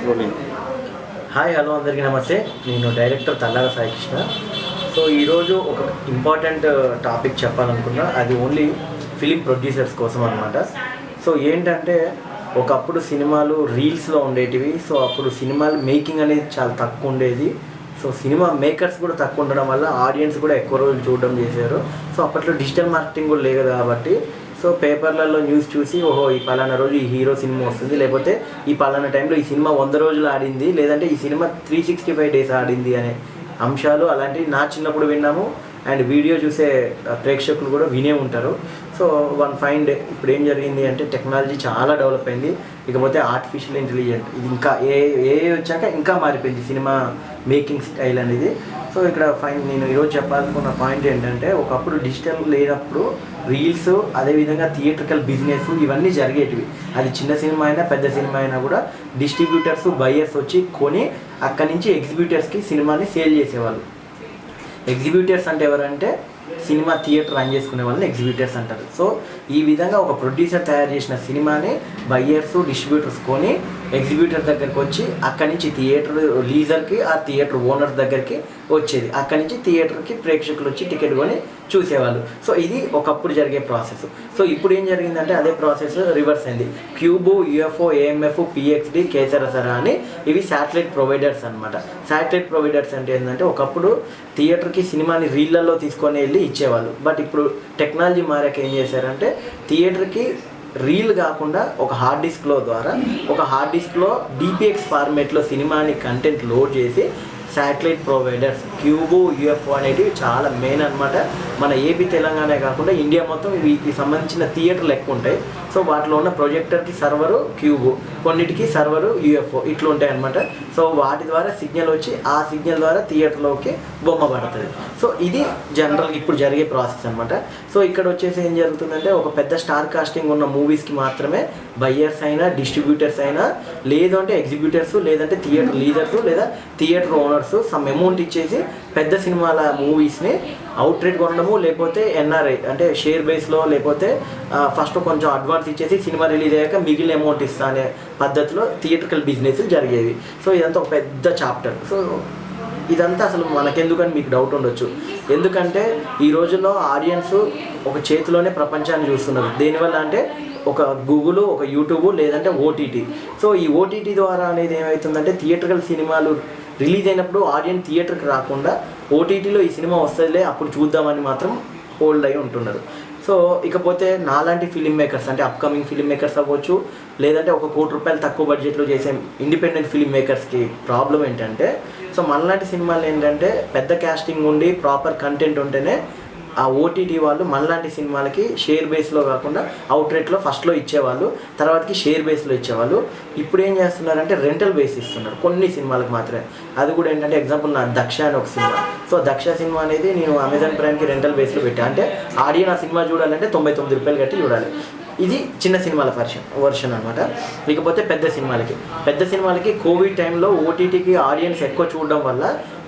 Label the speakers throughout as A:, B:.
A: Rolling.
B: Hi hello అందరికీ నమస్తే. నేను డైరెక్టర్ తల్లార సాయి కృష్ణ. సో ఈరోజు ఒక ఇంపార్టెంట్ టాపిక్ చెప్పాలనుకున్నా, అది ఓన్లీ ఫిలిం ప్రొడ్యూసర్స్ కోసం అనమాట. సో ఏంటంటే ఒకప్పుడు సినిమాలు రీల్స్లో ఉండేటివి. సో అప్పుడు సినిమాలు మేకింగ్ అనేది చాలా తక్కువ ఉండేది. సో సినిమా మేకర్స్ కూడా తక్కువ ఉండడం వల్ల ఆడియన్స్ కూడా ఎక్కువ రోజులు చూడడం చేశారు. సో అప్పట్లో డిజిటల్ మార్కెటింగ్ కూడా లేదు కాబట్టి సో పేపర్లలో న్యూస్ చూసి ఓహో ఈ పలానా రోజు ఈ హీరో సినిమా వస్తుంది, లేకపోతే ఈ పలానా టైంలో ఈ సినిమా 100 రోజులు ఆడింది, లేదంటే ఈ సినిమా 365 డేస్ ఆడింది అనే అంశాలు అలాంటివి నా చిన్నప్పుడు విన్నాము. అండ్ వీడియో చూసే ప్రేక్షకులు కూడా వినే ఉంటారు. సో వన్ ఫైన్ డే ఇప్పుడు ఏం జరిగింది అంటే టెక్నాలజీ చాలా డెవలప్ అయింది. ఇకపోతే ఆర్టిఫిషియల్ ఇంటెలిజెంట్ ఇది ఇంకా ఏ వచ్చాక ఇంకా మారిపోయింది సినిమా మేకింగ్ స్టైల్ అనేది. సో ఇక్కడ నేను ఈరోజు చెప్పాలనుకున్న పాయింట్ ఏంటంటే ఒకప్పుడు డిజిటల్ లేనప్పుడు రీల్స్ అదేవిధంగా థియేట్రికల్ బిజినెస్ ఇవన్నీ జరిగేటివి. అది చిన్న సినిమా అయినా పెద్ద సినిమా అయినా కూడా డిస్ట్రిబ్యూటర్స్ బయ్యర్స్ వచ్చి కొని అక్కడి నుంచి ఎగ్జిబ్యూటర్స్కి సినిమాని సేల్ చేసేవాళ్ళు. ఎగ్జిబ్యూటర్స్ అంటే ఎవరంటే సినిమా థియేటర్ రన్ చేసుకునే వాళ్ళని ఎగ్జిబ్యూటర్స్ అంటారు. సో ఈ విధంగా ఒక ప్రొడ్యూసర్ తయారు చేసిన సినిమాని బయ్యర్స్ డిస్ట్రిబ్యూటర్స్ కొని ఎగ్జిబ్యూటర్ దగ్గరికి వచ్చి అక్కడి నుంచి థియేటర్ లీజర్కి ఆ థియేటర్ ఓనర్స్ దగ్గరికి వచ్చేది. అక్కడి నుంచి థియేటర్కి ప్రేక్షకులు వచ్చి టికెట్ కొని చూసేవాళ్ళు. సో ఇది ఒకప్పుడు జరిగే ప్రాసెస్. సో ఇప్పుడు ఏం జరిగిందంటే అదే ప్రాసెస్ రివర్స్ అయింది. క్యూబో, యూఎఫ్ఓ, ఏఎంఎఫ్, పిఎక్స్డి, కేసరసరా అని ఇవి శాటిలైట్ ప్రొవైడర్స్ అనమాట. శాటిలైట్ ప్రొవైడర్స్ అంటే ఏంటంటే ఒకప్పుడు థియేటర్కి సినిమాని రీళ్లలో తీసుకొని వెళ్ళి ఇచ్చేవాళ్ళు. బట్ ఇప్పుడు టెక్నాలజీ మారాక ఏం చేశారంటే థియేటర్కి రీల్ కాకుండా ఒక హార్డ్ డిస్క్లో డిపిఎక్స్ ఫార్మేట్లో సినిమాని కంటెంట్ లోడ్ చేసి శాటిలైట్ ప్రొవైడర్స్ క్యూబో, యూఎఫ్ఓ అనేటివి చాలా మెయిన్ అనమాట. మన ఏపీ తెలంగాణ కాకుండా ఇండియా మొత్తం వీటికి సంబంధించిన థియేటర్లు ఎక్కువ ఉంటాయి. సో వాటిలో ఉన్న ప్రొజెక్టర్కి సర్వరు క్యూబో, కొన్నిటికి సర్వరు యూఎఫ్ఓ ఇట్లా ఉంటాయి అనమాట. సో వాటి ద్వారా సిగ్నల్ వచ్చి ఆ సిగ్నల్ ద్వారా థియేటర్లోకి బొమ్మ పడుతుంది. సో ఇది జనరల్గా ఇప్పుడు జరిగే ప్రాసెస్ అనమాట. సో ఇక్కడ వచ్చేసి ఏం జరుగుతుందంటే ఒక పెద్ద స్టార్ కాస్టింగ్ ఉన్న మూవీస్కి మాత్రమే బయ్యర్స్ అయినా డిస్ట్రిబ్యూటర్స్ అయినా లేదు అంటే ఎగ్జిబ్యూటర్స్ లేదంటే థియేటర్ లీడర్స్ లేదా థియేటర్ ఓనర్స్ సమ్ అమౌంట్ ఇచ్చేసి పెద్ద సినిమాల మూవీస్ని అవుట్రేట్ కొనడము, లేకపోతే ఎన్ఆర్ఐ అంటే షేర్ బేస్లో లేకపోతే ఫస్ట్ కొంచెం అడ్వాన్స్ ఇచ్చేసి సినిమా రిలీజ్ అయ్యాక మిగిలిన అమౌంట్ ఇస్తా అనే పద్ధతిలో థియేట్రికల్ బిజినెస్ జరిగేవి. సో ఇదంతా ఒక పెద్ద చాప్టర్. సో ఇదంతా అసలు మనకెందుకని మీకు డౌట్ ఉండొచ్చు. ఎందుకంటే ఈ రోజుల్లో ఆడియన్స్ ఒక చేతిలోనే ప్రపంచాన్ని చూస్తున్నారు. దేనివల్ల అంటే ఒక గూగుల్, ఒక యూట్యూబ్ లేదంటే ఓటీటీ. సో ఈ ఓటీటీ ద్వారా అనేది ఏమవుతుందంటే థియేట్రికల్ సినిమాలు రిలీజ్ అయినప్పుడు ఆడియన్స్ థియేటర్కి రాకుండా ఓటీటీలో ఈ సినిమా వస్తుందిలే అప్పుడు చూద్దామని మాత్రం హోల్డ్ అయి ఉంటున్నారు. సో ఇకపోతే నాలాంటి ఫిలిం మేకర్స్ అంటే అప్కమింగ్ ఫిలిం మేకర్స్ అవ్వచ్చు, లేదంటే ఒక ₹1 కోటి తక్కువ బడ్జెట్లో చేసే ఇండిపెండెంట్ ఫిలిం మేకర్స్కి ప్రాబ్లం ఏంటంటే సో మనలాంటి సినిమాలు ఏంటంటే పెద్ద క్యాస్టింగ్ ఉండి ప్రాపర్ కంటెంట్ ఉంటేనే ఆ ఓటీటీ వాళ్ళు మనలాంటి సినిమాలకి షేర్ బేస్లో కాకుండా అవుట్రేట్లో ఫస్ట్లో ఇచ్చేవాళ్ళు, తర్వాతకి షేర్ బేస్లో ఇచ్చేవాళ్ళు. ఇప్పుడు ఏం చేస్తున్నారంటే రెంటల్ బేస్ ఇస్తున్నారు కొన్ని సినిమాలకు మాత్రమే. అది కూడా ఏంటంటే ఎగ్జాంపుల్ నా దక్ష అని ఒక సినిమా. సో దక్ష సినిమా అనేది నేను అమెజాన్ ప్రైమ్కి రెంటల్ బేస్లో పెట్టాను. అంటే ఆడియన్ ఆ సినిమా చూడాలంటే ₹99 కట్టి చూడాలి. ఇది చిన్న సినిమాల వర్షన్ అనమాట. ఇకపోతే పెద్ద సినిమాలకి కోవిడ్ టైంలో ఓటీటీకి ఆడియన్స్ ఎక్కువ చూడడం వల్ల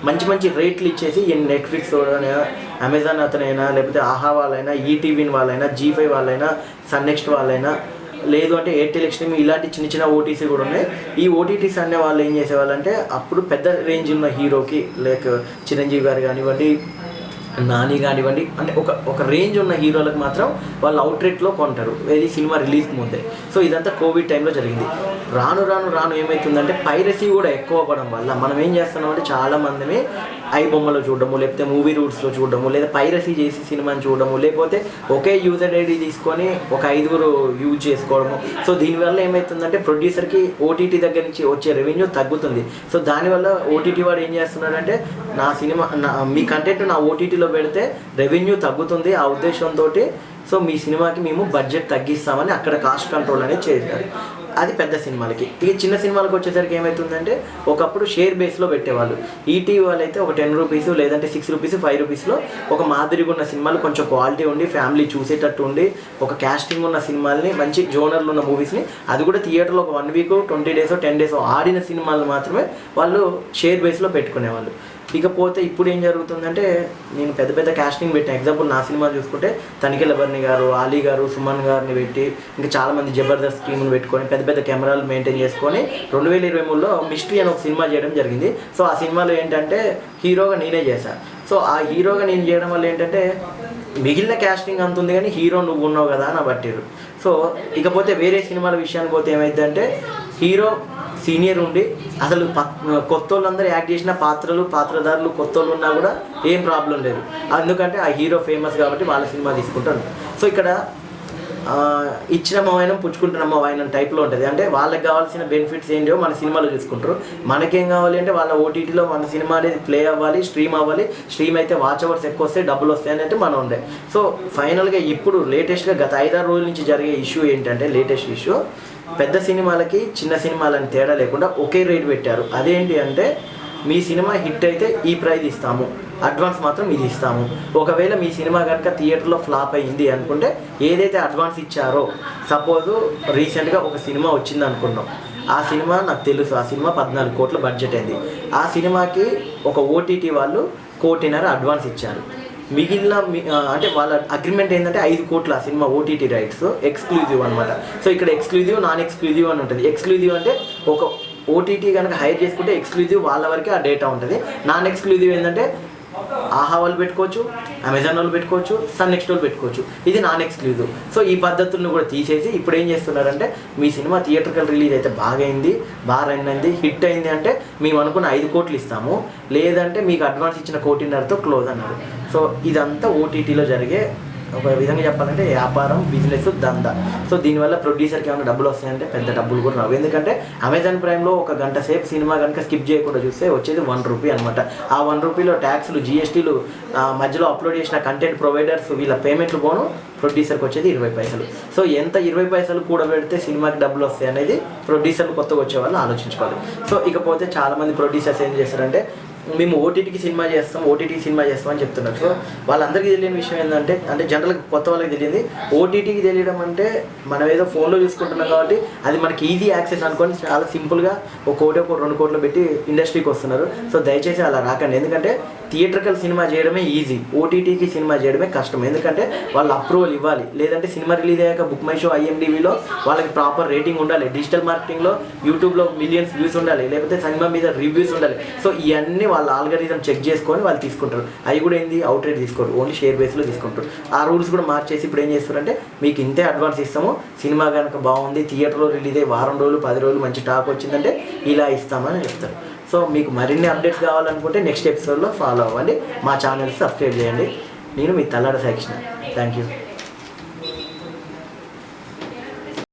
B: మంచి రేట్లు ఇచ్చేసి నెట్ఫ్లిక్స్ అయినా, అమెజాన్ అతనైనా, లేకపోతే ఆహా వాళ్ళైనా, ఈటీవీని వాళ్ళైనా, G5 వాళ్ళైనా, సన్ నెక్స్ట్ వాళ్ళైనా, లేదు అంటే ఎయిర్టెల్ ఎక్స్ట్రీమ్ ఇలాంటి చిన్న ఓటీసీ కూడా ఉన్నాయి. ఈ ఓటీటీస్ అనే వాళ్ళు ఏం చేసేవాళ్ళంటే అప్పుడు పెద్ద రేంజ్ ఉన్న హీరోకి లైక్ చిరంజీవి గారు కానివ్వండి, నాని కానివ్వండి, అంటే ఒక రేంజ్ ఉన్న హీరోలకు మాత్రం వాళ్ళు అవుట్రేట్లో కొంటారు ఇది సినిమా రిలీజ్కి ముందే. సో ఇదంతా కోవిడ్ టైంలో జరిగింది. రాను ఏమవుతుందంటే పైరసీ కూడా ఎక్కువ అవ్వడం వల్ల మనం ఏం చేస్తున్నామంటే చాలామంది ఐబొమ్మలో చూడడము, లేకపోతే మూవీ రూట్స్లో చూడడము, లేదా పైరసీ చేసి సినిమాని చూడడము, లేకపోతే ఒకే యూజర్ ఐడి తీసుకొని ఒక 5 యూజ్ చేసుకోవడము. సో దీనివల్ల ఏమవుతుందంటే ప్రొడ్యూసర్కి ఓటీటీ దగ్గర నుంచి వచ్చే రెవెన్యూ తగ్గుతుంది. సో దానివల్ల ఓటీటీ వాడు ఏం చేస్తున్నాడంటే మీ కంటెంట్ నా ఓటీటీలో పెడితే రెవెన్యూ తగ్గుతుంది ఆ ఉద్దేశంతో సో మీ సినిమాకి మేము బడ్జెట్ తగ్గిస్తామని అక్కడ కాస్ట్ కంట్రోల్ అనేది చేశారు. అది పెద్ద సినిమాలకి. ఇక చిన్న సినిమాలకు వచ్చేసరికి ఏమవుతుందంటే ఒకప్పుడు షేర్ బేస్లో పెట్టేవాళ్ళు. ఈటీవీ వాళ్ళైతే ఒక ₹10 లేదంటే ₹6, ₹5లో ఒక మాదిరిగా ఉన్న సినిమాలు కొంచెం క్వాలిటీ ఉండి ఫ్యామిలీ చూసేటట్టు ఉండి ఒక క్యాస్టింగ్ ఉన్న సినిమాల్ని మంచి జోనర్లు ఉన్న మూవీస్ని అది కూడా థియేటర్లో ఒక 1 వీక్ 20 డేస్ 10 డేస్ ఆడిన సినిమాలు మాత్రమే వాళ్ళు షేర్ బేస్లో పెట్టుకునేవాళ్ళు. ఇకపోతే ఇప్పుడు ఏం జరుగుతుందంటే నేను పెద్ద పెద్ద కాస్టింగ్ పెట్టాను. ఎగ్జాంపుల్ నా సినిమా చూసుకుంటే తనిఖీల బర్ని గారు, ఆలీ గారు, సుమన్ గారిని పెట్టి ఇంకా చాలామంది జబర్దస్త్ టీములు పెట్టుకొని పెద్ద పెద్ద కెమెరాలు మెయింటైన్ చేసుకొని 2023లో మిస్టరీ అని ఒక సినిమా చేయడం జరిగింది. సో ఆ సినిమాలో ఏంటంటే హీరోగా నేనే చేశాను. సో ఆ హీరోగా నేను చేయడం వల్ల ఏంటంటే మిగిలిన క్యాస్టింగ్ అంత ఉంది కానీ హీరో నువ్వు ఉన్నావు కదా అని పట్టిరు. సో ఇకపోతే వేరే సినిమాల విషయానికి పోతే ఏమైందంటే హీరో సీనియర్ ఉండి అసలు కొత్త వాళ్ళందరూ యాక్ట్ చేసిన పాత్రదారులు కొత్త వాళ్ళు ఉన్నా కూడా ఏం ప్రాబ్లం లేదు. ఎందుకంటే ఆ హీరో ఫేమస్ కాబట్టి వాళ్ళ సినిమా తీసుకుంటారు. సో ఇక్కడ ఇచ్చిన మోయనం పుచ్చుకుంటున్న మోయనం టైప్లో ఉంటుంది. అంటే వాళ్ళకి కావాల్సిన బెనిఫిట్స్ ఏంటో మన సినిమాలో చూసుకుంటారు. మనకేం కావాలి అంటే వాళ్ళ ఓటీటీలో మన సినిమా అనేది ప్లే అవ్వాలి, స్ట్రీమ్ అవ్వాలి. స్ట్రీమ్ అయితే వాచ్ అవర్స్ ఎక్కువ వస్తాయి, డబ్బులు వస్తాయి అనేది మనం ఉండే. సో ఫైనల్గా ఇప్పుడు లేటెస్ట్గా గత 5-6 రోజుల నుంచి జరిగే ఇష్యూ ఏంటంటే లేటెస్ట్ ఇష్యూ పెద్ద సినిమాలకి చిన్న సినిమాలని తేడా లేకుండా ఒకే రేట్ పెట్టారు. అదేంటి అంటే మీ సినిమా హిట్ అయితే ఈ ప్రైజ్ ఇస్తాము, అడ్వాన్స్ మాత్రం ఇది ఇస్తాము. ఒకవేళ మీ సినిమా కనుక థియేటర్లో ఫ్లాప్ అయ్యింది అనుకుంటే ఏదైతే అడ్వాన్స్ ఇచ్చారో, సపోజు రీసెంట్గా ఒక సినిమా వచ్చింది అనుకున్నాం, ఆ సినిమా నాకు తెలుసు, ఆ సినిమా 14 కోట్ల బడ్జెట్ అయింది. ఆ సినిమాకి ఒక ఓటీటీ వాళ్ళు 1.5 కోటి అడ్వాన్స్ ఇచ్చారు. మిగిలిన అంటే వాళ్ళ అగ్రిమెంట్ ఏంటంటే 5 కోట్ల ఆ సినిమా ఓటీటీ రైట్స్ ఎక్స్క్లూజివ్ అనమాట. సో ఇక్కడ ఎక్స్క్లూజివ్, నాన్ ఎక్స్క్లూజివ్ అని ఉంటుంది. ఎక్స్క్లూజివ్ అంటే ఒక ఓటీటీ కనుక హైర్ చేసుకుంటే ఎక్స్క్లూజివ్ వాళ్ళ వరకే ఆ డేటా ఉంటుంది. నాన్ ఎక్స్క్లూజివ్ ఏంటంటే ఆహా వాళ్ళు పెట్టుకోవచ్చు, అమెజాన్ వాళ్ళు పెట్టుకోవచ్చు, సన్ నెక్స్ట్ వాళ్ళు పెట్టుకోవచ్చు. ఇది నాన్ ఎక్స్క్లూజివ్. సో ఈ పద్ధతులను కూడా తీసేసి ఇప్పుడు ఏం చేస్తున్నారంటే మీ సినిమా థియేటర్కల్ రిలీజ్ అయితే బాగా రన్ అయింది, హిట్ అయింది అంటే మేము అనుకున్న 5 కోట్లు ఇస్తాము, లేదంటే మీకు అడ్వాన్స్ ఇచ్చిన 1.5 కోటితో క్లోజ్ అన్నారు. సో ఇదంతా ఓటీటీలో జరిగే ఒక విధంగా చెప్పాలంటే వ్యాపారం, బిజినెస్, దందా. సో దీనివల్ల ప్రొడ్యూసర్కి ఏమైనా డబ్బులు వస్తాయంటే పెద్ద డబ్బులు కూడా రావు. ఎందుకంటే అమెజాన్ ప్రైమ్లో 1 గంట సేపు సినిమా కనుక స్కిప్ చేయకుండా చూస్తే వచ్చేది 1 రూపీ అనమాట. ఆ 1 రూపీలో ట్యాక్స్లు, జిఎస్టీలు, మధ్యలో అప్లోడ్ చేసిన కంటెంట్ ప్రొవైడర్స్ వీళ్ళ పేమెంట్లు పోను ప్రొడ్యూసర్కి వచ్చేది 20 పైసలు. సో ఎంత 20 పైసలు కూడా పెడితే సినిమాకి డబ్బులు వస్తాయి అనేది ప్రొడ్యూసర్లు కొత్తగా వచ్చే వాళ్ళు ఆలోచించుకోవాలి. సో ఇకపోతే చాలామంది ప్రొడ్యూసర్స్ ఏం చేస్తారంటే మేము ఓటీటీకి సినిమా చేస్తాం అని చెప్తున్నారు. సో వాళ్ళందరికీ తెలియని విషయం ఏంటంటే అంటే జనరల్గా కొత్త వాళ్ళకి తెలియదు. ఓటీటీకి తెలియడం అంటే మనం ఏదో ఫోన్లో చూసుకుంటున్నాం కాబట్టి అది మనకి ఈజీ యాక్సెస్ అనుకోని చాలా సింపుల్గా 1 కోటి 2 కోట్లు పెట్టి ఇండస్ట్రీకి వస్తున్నారు. సో దయచేసి అలా రాకండి. ఎందుకంటే థియేటర్కల్ సినిమా చేయడమే ఈజీ, ఓటీటీకి సినిమా చేయడమే కష్టం. ఎందుకంటే వాళ్ళు అప్రూవల్ ఇవ్వాలి, లేదంటే సినిమా రిలీజ్ అయ్యాక బుక్ మై షో, ఐఎండిబిలో వాళ్ళకి ప్రాపర్ రేటింగ్ ఉండాలి, డిజిటల్ మార్కెటింగ్లో యూట్యూబ్లో మిలియన్స్ వ్యూస్ ఉండాలి, లేకపోతే సినిమా మీద రివ్యూస్ ఉండాలి. సో ఇవన్నీ వాళ్ళ ఆల్గరిథం చెక్ చేసుకొని వాళ్ళు తీసుకుంటారు. అవి కూడా ఏంది అవుట్ రేట్ తీసుకోరు, ఓన్లీ షేర్ బేస్లో తీసుకుంటారు. ఆ రూల్స్ కూడా మార్చేసి ఇప్పుడు ఏం చేస్తారంటే మీకు ఇంతే అడ్వాన్స్ ఇస్తాము, సినిమా కనుక బాగుంది, థియేటర్లో రిలీజ్ అయ్యి 1 వారం రోజులు 10 రోజులు మంచి టాక్ వచ్చిందంటే ఇలా ఇస్తామని చెప్తారు. సో మీకు మరిన్ని అప్డేట్స్ కావాలనుకుంటే నెక్స్ట్ ఎపిసోడ్లో ఫాలో అవ్వండి. మా ఛానల్ సబ్స్క్రైబ్ చేయండి. నేను మీ తల్లాడ సాయి కృష్ణ. Thank you.